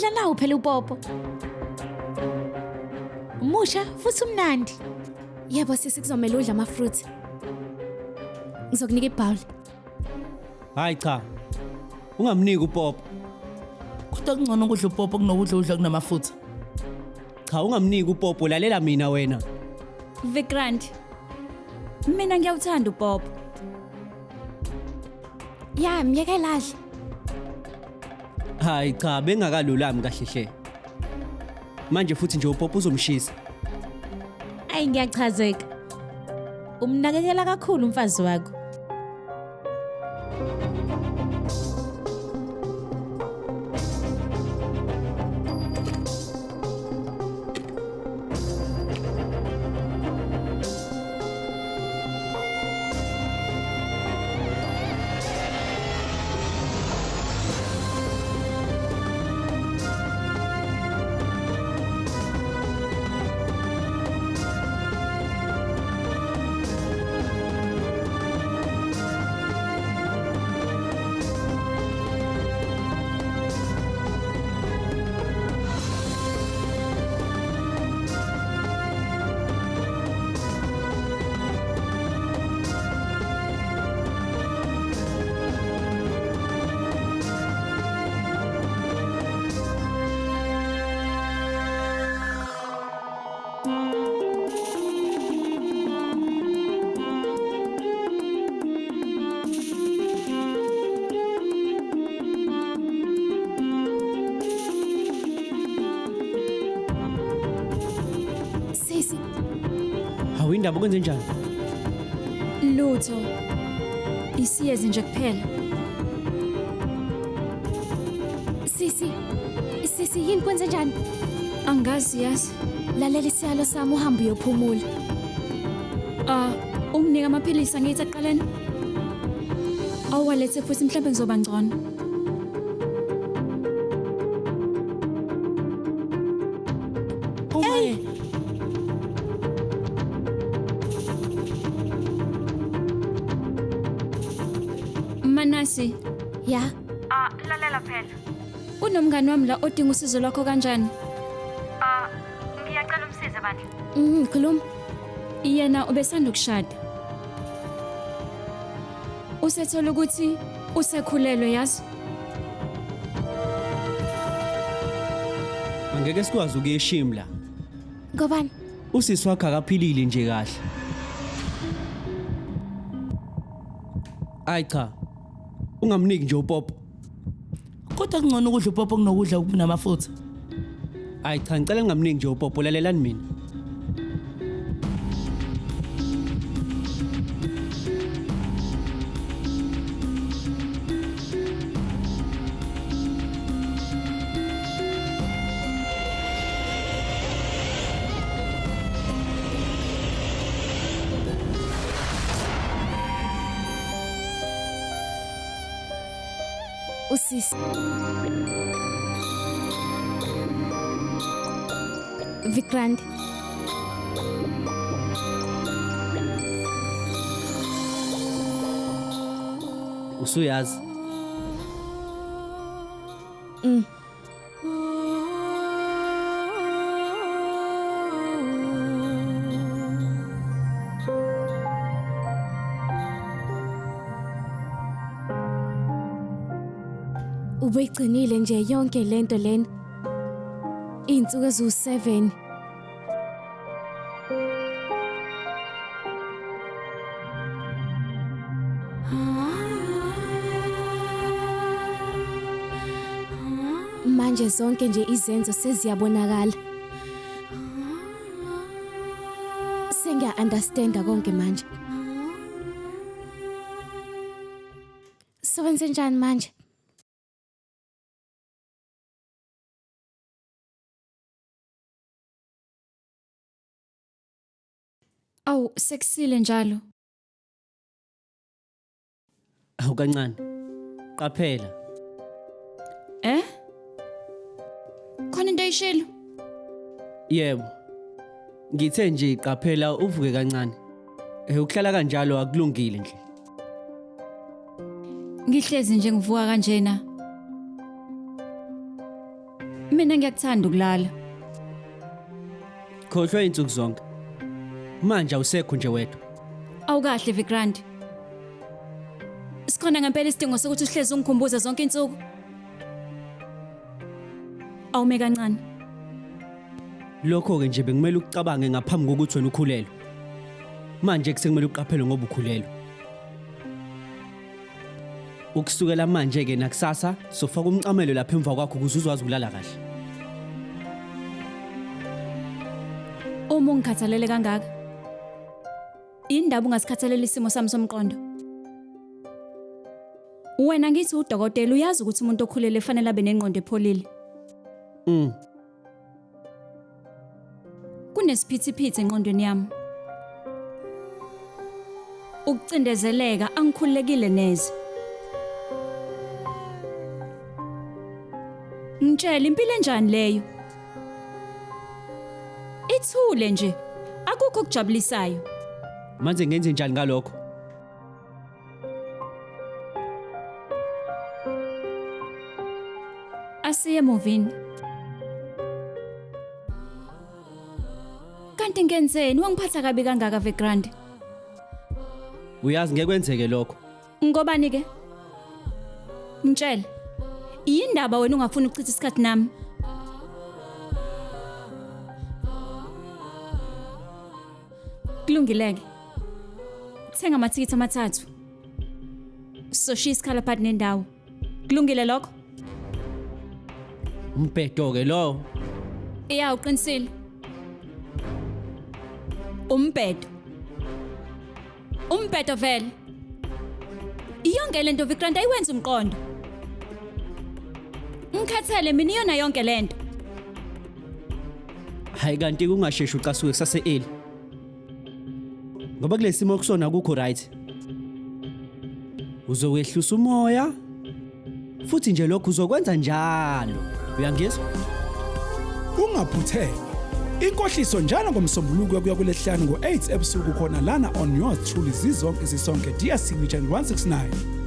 Udla nawo phela upopo. Umusha futhi umnandi. Yebo sisi kuzomela udla ama-fruit. Ngizokunika ibhowl. Hayi cha. Ungamniki upopo. Kodwa kungcono ukudla upopo kunokudla kunamafutha. Cha ungamniki upopo lalela mina wena. Vikrant. Mina ngiyawuthanda upopo. Ya, myeke ladle. Hayi cha bengakalulami kahle hle. Manje futhi nje upopo uzomshisa. Ayi ngiyachazeka. Umnakekela kakhulu umfazi wakho. Sisi, Awindaba kwenze njani? Lutho. Isiyezi nje kuphela. sisi yini kwenze njani? Angazi yazi. Lalela isiyalo sami uhambe uyophumula. Unginika amaphilisi angithi aqaleni. Awalethe futhi mhlawumbe ngizoba ngcono. Hey. Manasi, Ya, Lalela phela. unomngani wami la odinga usizo lwakho kanjani? Ngiyacela umsize bandla. khuluma. Yena ubesanda ukushada. Usethola ukuthi usekhulelwe yazi. Angeke sikwazi ukuyeshima la. Ngobani? Usisi wakhe akaphilile nje kahle. Hayi cha. Ungamniki nje upopo. Kodwa kungcono ukudla upopo kunokudla kunamafutha. Hayi cha ngicela ngingamniki nje upopo lalelani mina. Usisi. Vikrant. Usuyazi. Ubeyigcinile nje yonke lento lena. Izinsuku ezu7. Manje zonke nje izenzo seziyabonakala. Sengiya-understanda konke manje. Sowenze njani manje? Awu sekusile njalo. Awu kancane. Qaphela. Khona into ayishilo? Yebo. Ngithe nje qaphela uvuke kancane. Ukuhlala kanjalo akulungile nje. Ngihlezi nje ngivuka kanjena. Mina ngiyakuthanda ukulala. Khohlwe insuku zonke. Manje awusekho nje wedwa. Awukahle Vikrandi. Sikhona ngempela isidingo sokuthi uhlezi ungikhumbuza zonke insuku. Awume kancane. Lokho ke nje bengimele ukucabange ngaphambi kokuthi wena ukhulelwe. Manje kusekumele uqaphele ngoba ukhulelwe. Ukusukela manje ke nakusasa sofaka umcamelo lapha emva kwakho ukuze uzwazi ukulala kahle. Uma ungikhathalele kangaka. Indaba ungasikhathaleli isimo sami somqondo. Wena ngithi udokotela uyazi ukuthi umuntu okhulele efanele abe nengqondo epholile. Kunesiphithiphithi engqondweni yami. Ukucindezeleka angikhululekile neze. Ngitshela impilo enjani leyo? Ithule nje. Akukho okujabulisayo. Manje ngenze njani ngalokho? Asiye movini. Kanti ngenzeni wangiphatha kabi kangaka Vikrandi? Uyazi ngeke kwenzeke lokho. Ngobani ke? Ngitshela. Yindaba wena ungafuni ukuchitha isikhathi nami. Kulungileke. Thenga amathikithi amathathu. Soshiya isikhala phakathi nendawo. Kulungile lokho? Umbhedo ke lo. Iya uqinisile. Umbhedo. Umbhedo vele. Iyonke lento Vikrandi ayiwenza umqondo. Ngikhathele mina iyona yonke lento. Hayi kanti kungasheshi ucasuke kusase eli. Ngoba kulesimo kusona akukho right. Uzokwehlisa umoya. Futhi nje lokho uzokwenza njalo. Uyangizwa? Ungaphuthelwa. Inkohliso njalo ngomsombuluko kuya kulesihlanu ngo8 ebusuku khona lana on yours truly zizonke isonke dear signature 169.